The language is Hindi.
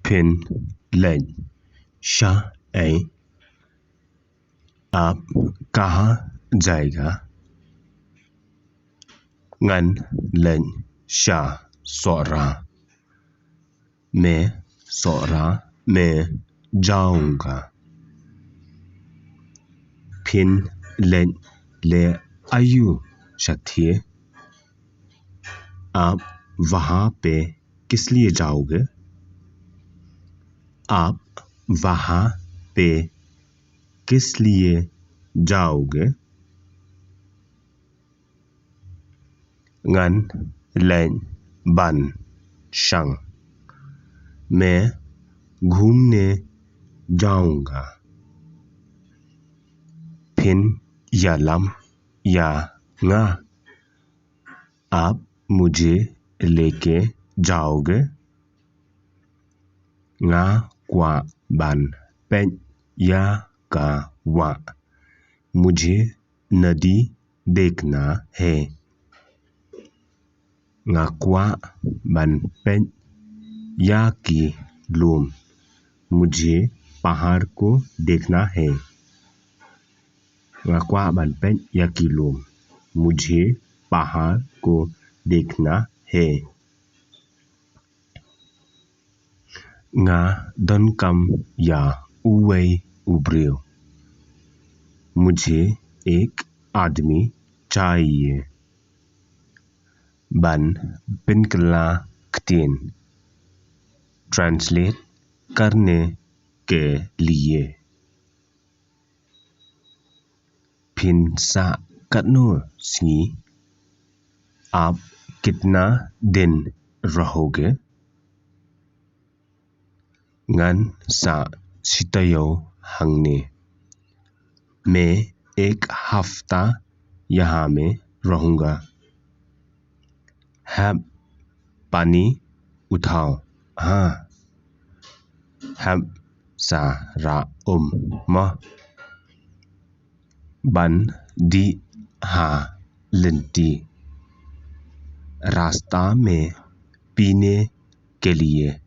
फिन लें शाह ऐ आप कहाँ जाएगा ngân लें शाह सोरा मैं सोरा में जाऊंगा फिन लें ले आयु शथिए आप वहाँ पे किस लिए जाओगे आप वहाँ पे किस लिए जाओगे ngân लें बन शंग मैं घूमने जाऊंगा फिन या लम या nga आप मुझे लेके जाओगे nga qua ban pen या का वा मुझे नदी देखना है nga qua ban pen या की लूम मुझे पहाड़ को देखना है nga qua ban pen या की लूम मुझे पहाड़ को देखना है nga don kam या उवे उब्रियो मुझे एक आदमी चाहिए बन पिनकला कतीन ट्रांसलेट करने के लिए फिन सा कतनो सी आप कितना दिन रहोगे ngân सा सितयो हंगने मैं एक हफ्ता यहाँ में रहूँगा हैब पानी उठाओ हाँ हैब सा रा म बन दी हाँ लिंटी रास्ता में पीने के लिए